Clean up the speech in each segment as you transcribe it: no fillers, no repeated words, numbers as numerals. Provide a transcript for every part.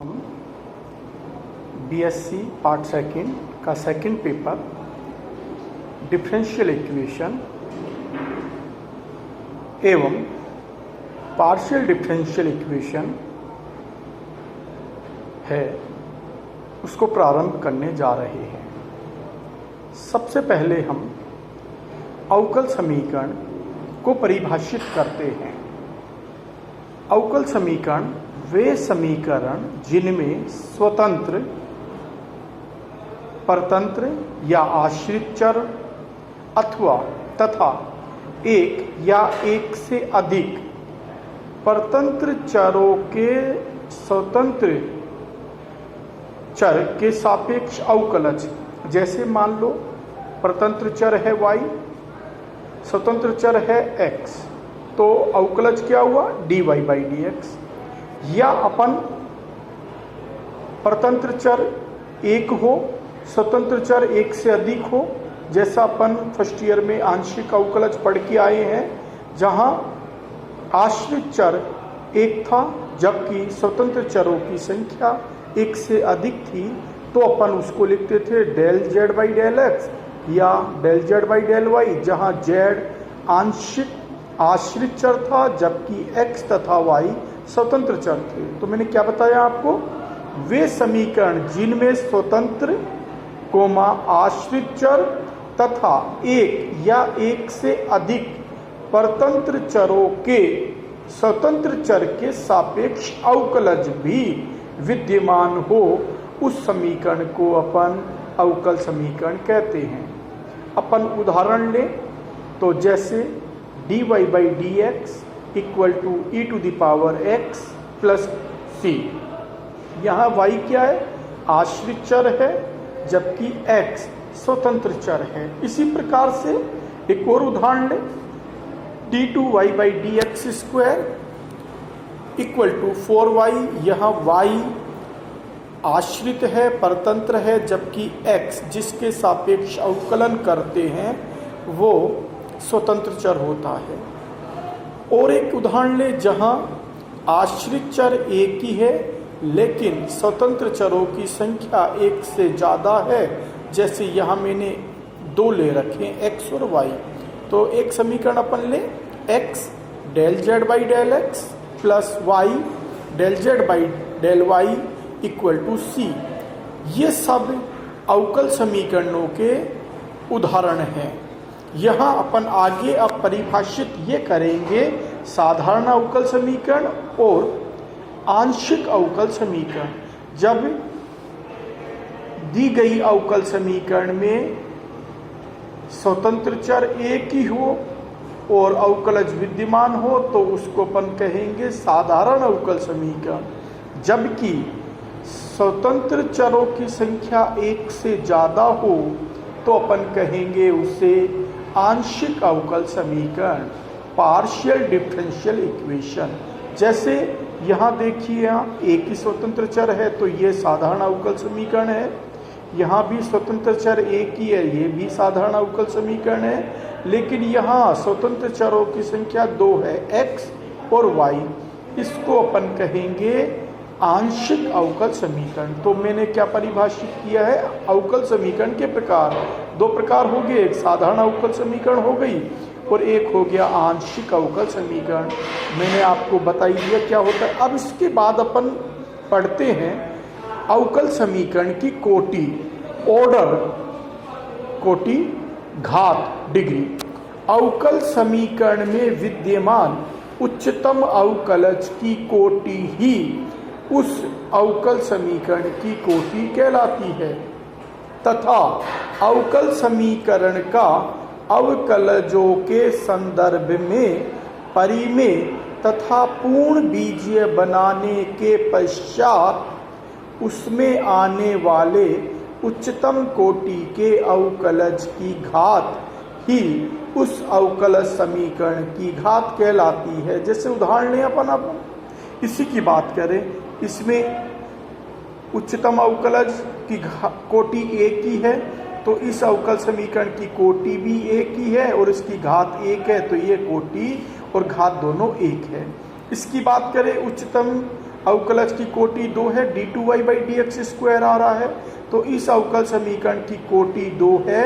हम BSc part second का second paper differential equation एवं पार्शियल डिफरेंशियल इक्वेशन है, उसको प्रारंभ करने जा रहे हैं। सबसे पहले हम अवकल समीकरण को परिभाषित करते हैं। अवकल समीकरण वे समीकरण जिनमें स्वतंत्र, परतंत्र या आश्रित चर अथवा तथा एक या एक से अधिक परतंत्र चरों के स्वतंत्र चर के सापेक्ष अवकलज, जैसे मान लो परतंत्र चर है y, स्वतंत्र चर है x, तो अवकलज क्या हुआ dy बाई dx। या अपन परतंत्र चर एक हो, स्वतंत्र चर एक से अधिक हो, जैसा अपन फर्स्ट ईयर में आंशिक अवकलज पढ़ के आए हैं, जहां आश्रित चर एक था जबकि स्वतंत्र चरों की संख्या एक से अधिक थी, तो अपन उसको लिखते थे del Z by del X या del Z by del Y, जहां जेड आंशिक आश्रित चर था जबकि x तथा y स्वतंत्र चर थे। तो मैंने क्या बताया आपको, वे समीकरण जिनमें स्वतंत्र कोमा आश्रित चर तथा एक या एक से अधिक परतंत्र चरों के स्वतंत्र चर के सापेक्ष अवकलज भी विद्यमान हो, उस समीकरण को अपन अवकल समीकरण कहते हैं। अपन उदाहरण लें तो जैसे dy by D X equal to E to the power x plus C. यहाँ y क्या है, आश्रित चर है जबकि x स्वतंत्र चर है। इसी प्रकार से एक और उदाहरण लें, d2y by D x square equal to 4y। यहाँ y आश्रित है, परतंत्र है, जबकि x जिसके सापेक्ष अवकलन करते हैं वो स्वतंत्र चर होता है। और एक उदाहरण ले जहां आश्रित चर एक ही है लेकिन स्वतंत्र चरों की संख्या एक से ज़्यादा है, जैसे यहाँ मैंने दो ले रखे x और y। तो एक समीकरण अपन ले x del Z by del X plus y del Z by del Y equal to C. ये सब अवकल समीकरणों के उदाहरण हैं। यहाँ अपन आगे अब परिभाषित ये करेंगे साधारण अवकल समीकरण और आंशिक अवकल समीकरण। जब दी गई अवकल समीकरण में स्वतंत्र चर एक ही हो और अवकलज विद्यमान हो तो उसको अपन कहेंगे साधारण अवकल समीकरण। जबकि स्वतंत्र चरों की संख्या एक से ज़्यादा हो तो अपन कहेंगे उसे आंशिक अवकल समीकरण, पार्शियल डिफरेंशियल इक्वेशन। जैसे यहाँ देखिए, यहाँ एक ही स्वतंत्र चर है तो ये साधारण अवकल समीकरण है, यहाँ भी स्वतंत्र चर एक ही है, ये भी साधारण अवकल समीकरण है। लेकिन यहाँ स्वतंत्र चरों की संख्या दो है, x और y, इसको अपन कहेंगे आंशिक अवकल समीकरण। तो मैंने क्या परिभाषित किया है, अवकल समीकरण के प्रकार दो प्रकार हो गए, एक साधारण अवकल समीकरण हो गई और एक हो गया आंशिक अवकल समीकरण। मैंने आपको बताई दिया क्या होता है। अब इसके बाद अपन पढ़ते हैं अवकल समीकरण की कोटि, ऑर्डर, कोटि, घात, डिग्री। अवकल समीकरण में विद्यमान उच्चतम अवकलज की कोटि ही उस अवकल समीकरण की कोटि कहलाती है तथा अवकल समीकरण का अवकलजों के संदर्भ में परिमेय तथा पूर्ण बीजीय बनाने के पश्चात उसमें आने वाले उच्चतम कोटि के अवकलज की घात ही उस अवकलज समीकरण की घात कहलाती है। जैसे उदाहरण लें अपन इसी की बात करें, इसमें उच्चतम अवकलज की कोटि एक ही है तो इस अवकल समीकरण की कोटि भी एक ही है और इसकी घात एक है, तो ये कोटि और घात दोनों एक है। इसकी बात करें उच्चतम अवकलज की कोटि 2 है, d2y/dx² आ रहा है, तो इस अवकल समीकरण की कोटि 2 है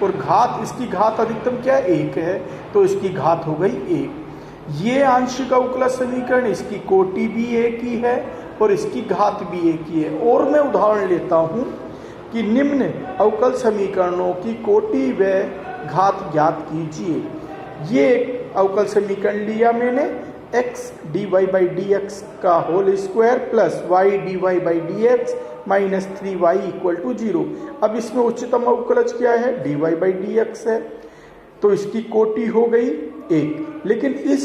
और घात, इसकी घात अधिकतम क्या है 1 है, तो इसकी घात हो गई 1। ये आंशिक अवकलज समीकरण, इसकी कोटि भी 1 ही है और इसकी घात भी 1 ही है। और मैं उदाहरण लेता हूँ कि निम्न अवकल समीकरणों की कोटि व घात ज्ञात कीजिए। ये एक अवकल समीकरण लिया मैंने, x dy/dx का whole square plus y dy/dx minus 3y equal to 0। अब इसमें उच्चतम अवकलज क्या है, dy/dx है, तो इसकी कोटि हो गई 1। लेकिन इस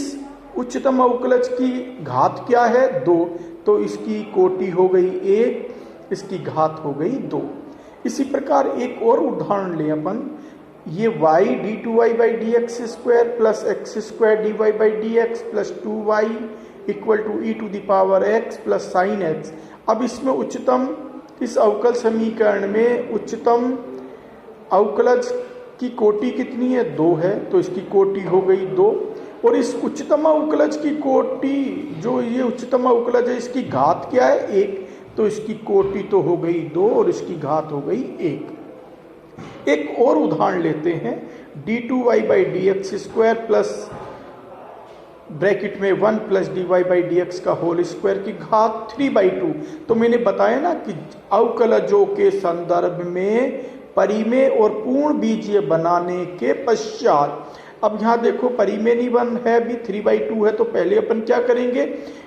उच्चतम अवकलज की घात क्या है 2, तो इसकी कोटि हो गई 1, इसकी घात हो गई 2। इसी प्रकार एक और उदाहरण लें अपन, ये y d2y/dx² plus x² dy/dx plus 2y equal to e⁻x plus sine x। अब इसमें उच्चतम, इस अवकल समीकरण में उच्चतम अवकलज की कोटि कितनी है 2 है, तो इसकी कोटि हो गई 2। और इस उच्चतम अवकलज की कोटि, जो ये उच्चतम अवकलज है, इसकी घात क्या है 1, तो इसकी कोटि तो हो गई 2 और इसकी घात हो गई 1। एक और उदाहरण लेते हैं, d2y/dx² प्लस ब्रैकेट में 1 प्लस dy/dx का होल स्क्वायर की घात 3/2। तो मैंने बताया ना कि अवकलजों के संदर्भ में परिमेय और पूर्ण बीजीय बनाने के पश्चात, अब यहाँ देखो परिमेय निबंध है भी 3/2 है, तो पहले अपन क्या करेंगे,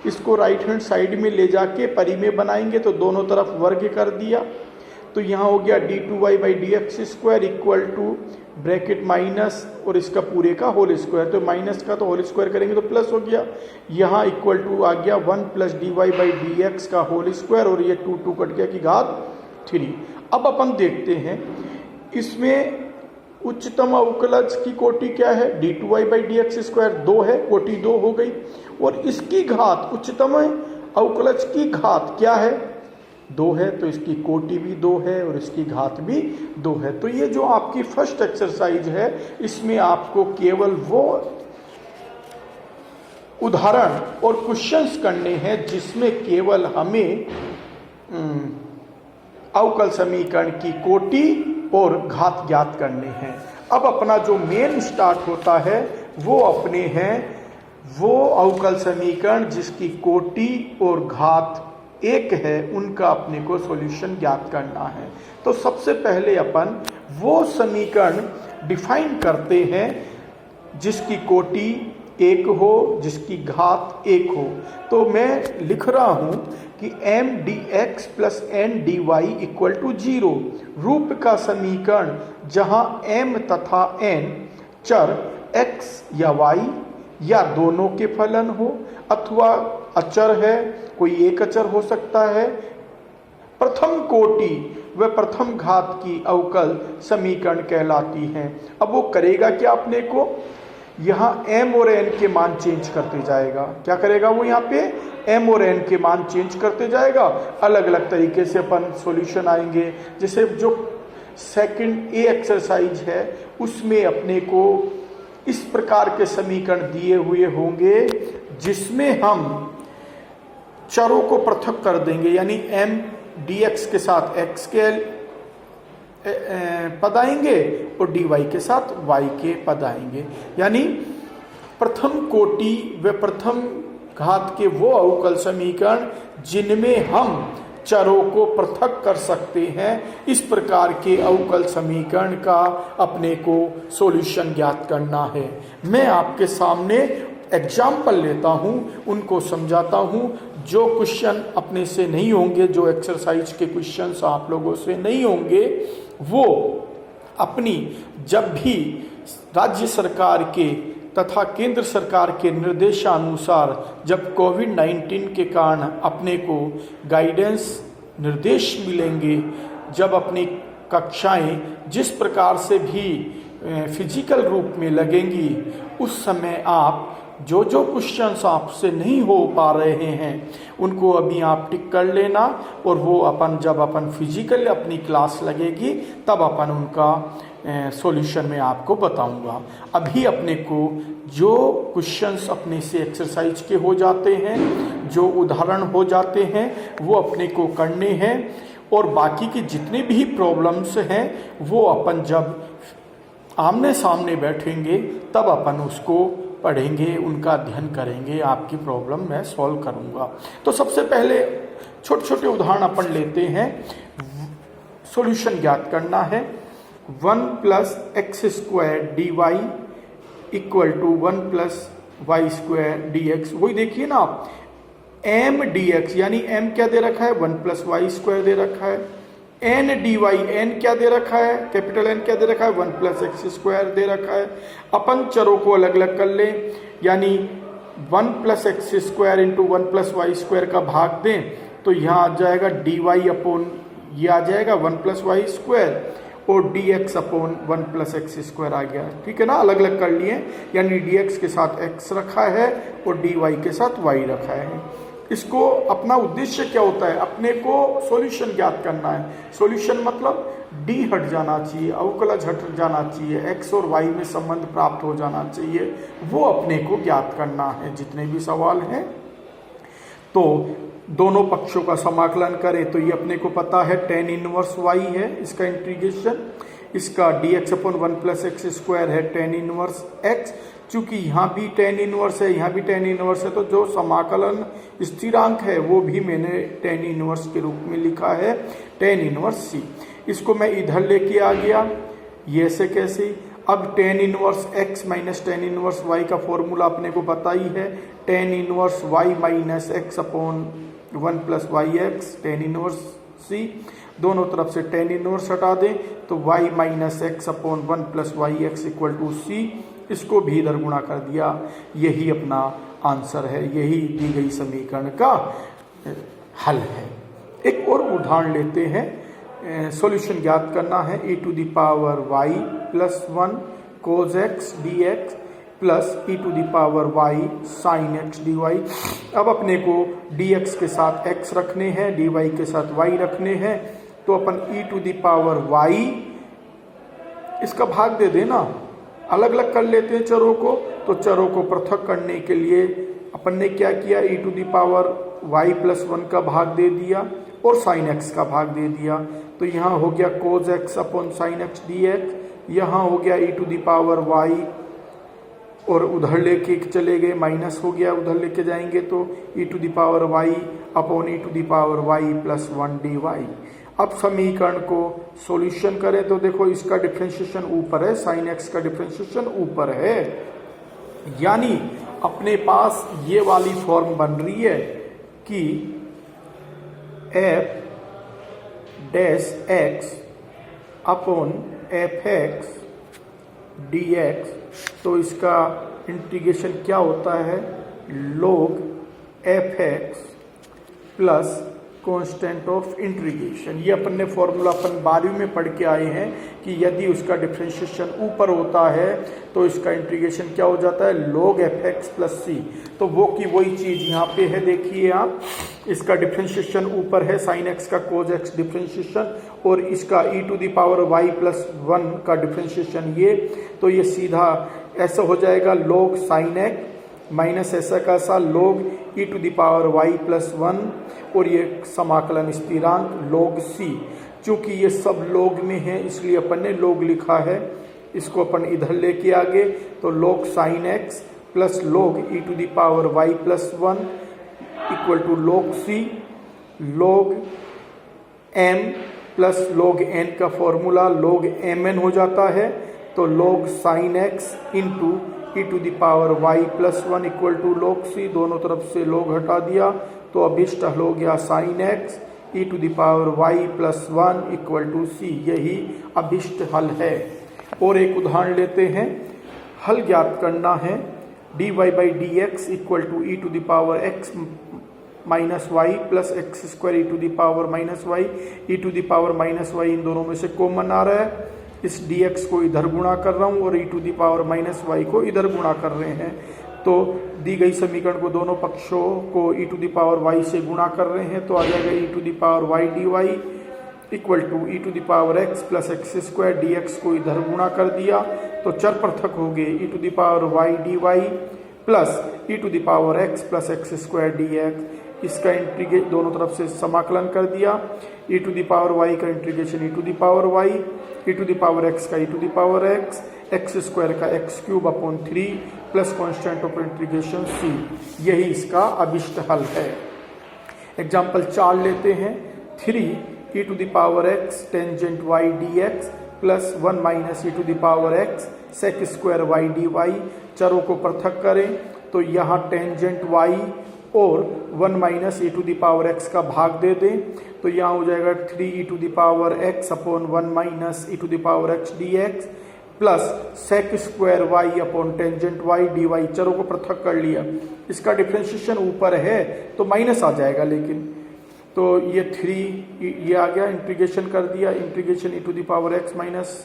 इसको राइट हैंड साइड में ले जाके परिमेय बनाएंगे, तो दोनों तरफ वर्ग कर दिया, तो यहाँ हो गया d2y/dx² equal to bracket minus और इसका पूरे का होल स्क्वायर, तो माइनस का तो होल स्क्वायर करेंगे तो प्लस हो गया, यहाँ इक्वल टू आ गया 1 प्लस dy/dx का होल स्क्वायर और ये 2 कट गया की घात 3। अब अपन देखते हैं इसमें उच्चतम अवकलज की कोटि क्या है, d2y/dx² 2 है, कोटि 2 हो गई, और इसकी घात, उच्चतम अवकलज की घात क्या है 2 है, तो इसकी कोटि भी 2 है और इसकी घात भी 2 है। तो ये जो आपकी फर्स्ट एक्सरसाइज है, इसमें आपको केवल वो उदाहरण और क्वेश्चंस करने हैं जिसमें केवल हमें अवकल समीकरण की कोटि और घात ज्ञात करने हैं। अब अपना जो मेन स्टार्ट होता है वो अपने हैं वो अवकल समीकरण जिसकी कोटि और घात 1 है, उनका अपने को सॉल्यूशन ज्ञात करना है। तो सबसे पहले अपन वो समीकरण डिफाइन करते हैं जिसकी कोटि 1 हो, जिसकी घात 1 हो। तो मैं लिख रहा हूं कि m dx plus n dy equal to 0 रूप का समीकरण जहां m तथा n चर x या y या दोनों के फलन हो, अथवा अचर है, कोई एक अचर हो सकता है, प्रथम कोटि व प्रथम घात की अवकल समीकरण कहलाती हैं। अब वो करेगा क्या, अपने को यहाँ m और n के मान चेंज करते जाएगा। क्या करेगा वो, यहाँ पे m और n के मान चेंज करते जाएगा। अलग अलग तरीके से अपन सॉल्यूशन आएंगे। जैसे जो सेकंड ए एक्सरसाइज है उसमें अपने को इस प्रकार के समीकरण दिए हुए होंगे जिसमें हम चरों को पृथक कर देंगे, यानी m dx के साथ x के पद आएंगे और dy के साथ y के पद आएंगे। यानी प्रथम कोटि व प्रथम घात के वो अवकल समीकरण जिनमें हम चरों को पृथक कर सकते हैं, इस प्रकार के अवकल समीकरण का अपने को सॉल्यूशन ज्ञात करना है। मैं आपके सामने एग्जाम्पल लेता हूं, उनको समझाता हूं। जो क्वेश्चन अपने से नहीं होंगे, जो एक्सरसाइज के क्वेश्चंस आप लोगों से नहीं होंगे, वो अपनी जब भी राज्य सरकार के तथा केंद्र सरकार के निर्देशानुसार जब कोविड-19 के कारण अपने को गाइडेंस निर्देश मिलेंगे, जब अपनी कक्षाएं जिस प्रकार से भी फिजिकल रूप में लगेंगी, उस समय आप जो जो क्वेश्चंस आपसे नहीं हो पा रहे हैं उनको अभी आप टिक कर लेना, और वो अपन जब अपन फिजिकल अपनी क्लास लगेगी तब अपन उनका सॉल्यूशन में आपको बताऊंगा। अभी अपने को जो क्वेश्चंस अपने से एक्सरसाइज के हो जाते हैं, जो उदाहरण हो जाते हैं, वो अपने को करने हैं, और बाकी के जितने भी प्रॉब्लम्स हैं वो अपन जब आमने सामने बैठेंगे तब अपन उसको पढ़ेंगे, उनका अध्ययन करेंगे, आपकी प्रॉब्लम मैं सॉल्व करूंगा। तो सबसे पहले छोटे छोटे उदाहरण अपन लेते हैं। सॉल्यूशन ज्ञात करना है। 1 plus x square d y equal to 1 plus Y square d x. वही देखिए ना आप, एम डी एक्स यानी एम क्या दे रखा है, 1 प्लस वाई स्क्वायर दे रखा है। एन डी वाई, एन क्या दे रखा है, कैपिटल एन क्या दे रखा है, 1 प्लस एक्स स्क्वायर दे रखा है। अपन चरों को अलग अलग कर लें, यानी 1 plus x square into 1 plus Y square का भाग दें तो यहाँ आ जाएगा डी वाई अपॉन, ये आ जाएगा 1 प्लस वाई स्क्वायर, और D X upon 1 plus x square आ गया। ठीक है ना, अलग अलग कर लिए, यानी डी एक्स के साथ एक्स रखा है और डी वाई के साथ वाई रखा है। इसको अपना उद्देश्य क्या होता है, अपने को सॉल्यूशन ज्ञात करना है। सॉल्यूशन मतलब डी हट जाना चाहिए, अवकलज हट जाना चाहिए, एक्स और वाई में संबंध प्राप्त हो जाना चाहिए, वो अपने को ज्ञात करना है। जितने भी सवाल हैं तो दोनों पक्षों का समाकलन करें तो ये अपने को पता है tan इनवर्स y है, इसका इंटीग्रेशन, इसका dx upon 1 plus x square है tan इनवर्स x। चूंकि यहाँ भी tan इनवर्स है, यहाँ भी tan इनवर्स है, तो जो समाकलन स्थिरांक है वो भी मैंने tan इनवर्स के रूप में लिखा है, tan इनवर्स c। इसको मैं इधर लेके आ गया, ये से कैसे, अब tan inverse x minus tan inverse y का फॉर्मूला अपने को पता ही है, tan inverse y minus x upon 1 plus y x, tan inverse c। दोनों तरफ से tan इनवर्स हटा दें तो y minus x upon 1 plus y x equal to c। इसको भी इधर गुणा कर दिया, यही अपना आंसर है, यही दी गई समीकरण का हल है। एक और उदाहरण लेते हैं। सॉल्यूशन ज्ञात करना है, e to the power y plus 1 cos x dx plus e to the power y sin x dy। अब अपने को dx के साथ x रखने हैं, dy के साथ y रखने हैं, तो अपन e to the power y इसका भाग दे देना, अलग अलग कर लेते हैं चरों को। तो चरों को पृथक करने के लिए अपन ने क्या किया, e to the power y plus 1 का भाग दे दिया और sin x का भाग दे दिया। तो यहाँ हो गया cos x upon sin x dx, यहाँ हो गया e to the power y, और उधर लेके चले गए माइनस हो गया, उधर लेके जाएंगे तो e to the power y upon e to the power y plus 1 dy। अब समीकरण को सॉल्यूशन करें तो देखो इसका डिफरेंशिएशन ऊपर है, sin x का डिफरेंशिएशन ऊपर है, यानी अपने पास ये वाली फॉर्म बन रही है कि f dash x upon F x D x. तो इसका इंटीग्रेशन क्या होता है, log F x plus constant of integration. ये अपन ने फॉर्मूला अपन 12वीं में पढ़ के आए हैं कि यदि उसका डिफरेंशिएशन ऊपर होता है तो इसका इंटीग्रेशन क्या हो जाता है, log एफ एक्स प्लस सी। तो वो की वही चीज यहाँ पे है, देखिए आप, इसका डिफरेंशिएशन ऊपर है, साइन एक्स का कोज एक्स डिफरेंशिएशन, और इसका e to the power y plus 1 का डिफरेंशिएशन ये। तो ये सीधा ऐसा हो जाएगा log साइन एक्स माइनस ऐसा का ऐसा log e to the power y plus 1, और ये समाकलन स्थिरांक log c। चूंकि ये सब log में है इसलिए अपन ने log लिखा है, इसको अपन इधर लेके आगे तो log sine x plus log e to the power y plus 1 equal to log c, log m plus log n का फॉर्मूला log mn हो जाता है, तो log sine x into e to the power y plus 1 equal to log c। दोनों तरफ से log हटा दिया तो अभिष्ट हल हो गया sine x e to the power y plus 1 equal to c, यही अभिष्ट हल है। और एक उदाहरण लेते हैं, हल ज्ञात करना है, dy by D X equal to E to the power x minus Y plus x square E to the power minus Y, E to the power minus Y इन दोनों में से कॉमन आ रहा है, इस dx को इधर गुणा कर रहा हूँ और e to the power minus y को इधर गुणा कर रहे हैं। तो दी गई समीकरण को दोनों पक्षों को e to the power y से गुणा कर रहे हैं, तो आ जाएगा e to the power y dy equal to e to the power x plus x square dx को इधर गुणा कर दिया तो चर पृथक हो गए e to the power y dy plus e to the power x plus x square dx। इसका इंटीग्रेट दोनों तरफ से समाकलन कर दिया, e to the power y का integration e to the power y, e to the power x का e to the power x, X square का X cube upon 3 plus constant of integration c। यही इसका अभिष्ट हल है। Example 4 लेते हैं। 3 e to the power x tangent y dx plus 1 minus e to the power x sec square y dy। चरों को पृथक करें तो यहाँ टेंजेंट y और 1 minus e to the power x का भाग दे दें तो यहाँ हो जाएगा 3 e to the power x upon 1 minus e to the power x dx plus sec square y upon tangent y dy। चरों को पृथक कर लिया, इसका डिफरेंशिएशन ऊपर है तो माइनस आ जाएगा, लेकिन तो ये 3 ये आ गया, इंटीग्रेशन कर दिया, integration e to the power x minus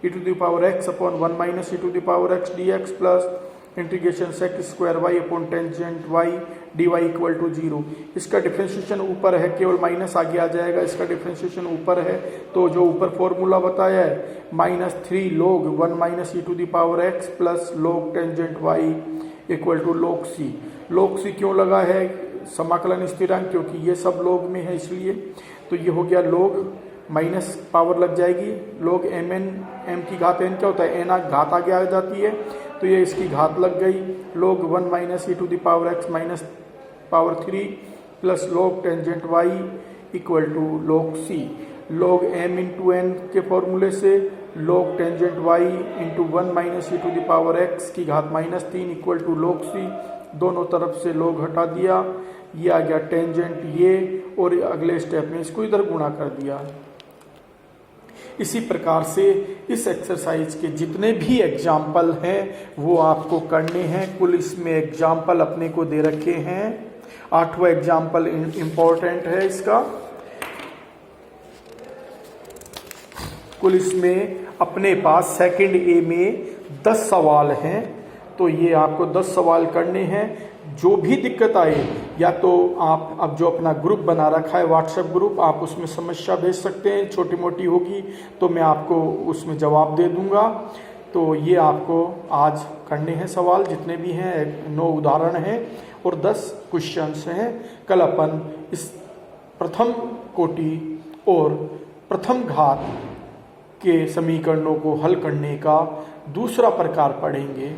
e to the power x upon 1 minus e to the power x dx plus integration sec square y upon tangent y dy equal to 0। इसका differentiation ऊपर है, केवल minus आगे आ जाएगा, इसका differentiation ऊपर है तो जो ऊपर फॉर्मूला बताया है -3 log 1 minus e to the power x plus log tangent y equal to log c। log c क्यों लगा है? समाकलन स्थिरांक, क्योंकि ये सब log में है इसलिए। तो ये हो गया log, माइनस पावर लग जाएगी log mn, m की घात n क्या होता है, n घात आगे आ जाती है तो ये इसकी घात लग गई log 1 minus e to the power x minus power 3 plus log tangent y equal to log c। log m into n के फॉर्मूले से log tangent y into 1 minus e to the power x की घात -3 equal to log c। दोनों तरफ से log हटा दिया, ये आ गया टेंजेंट ये, और अगले स्टेप में इसको इधर गुणा कर दिया। इसी प्रकार से इस एक्सरसाइज के जितने भी एग्जाम्पल हैं वो आपको करने हैं। कुल इसमें एग्जाम्पल अपने को दे रखे हैं, 8वां एग्जाम्पल इम्पोर्टेंट है इसका। कुल इसमें अपने पास सेकंड ए में 10 सवाल हैं, तो ये आपको 10 सवाल करने हैं। जो भी दिक्कत आए, या तो आप अब जो अपना ग्रुप बना रखा है व्हाट्सएप ग्रुप, आप उसमें समस्या भेज सकते हैं, छोटी मोटी होगी तो मैं आपको उसमें जवाब दे दूंगा। तो ये आपको आज करने हैं सवाल, जितने भी हैं 9 उदाहरण हैं और 10 क्वेश्चंस हैं। कल अपन इस प्रथम कोटि और प्रथम घात के समीकरणों को हल करने का दूसरा प्रकार पढ़ेंगे।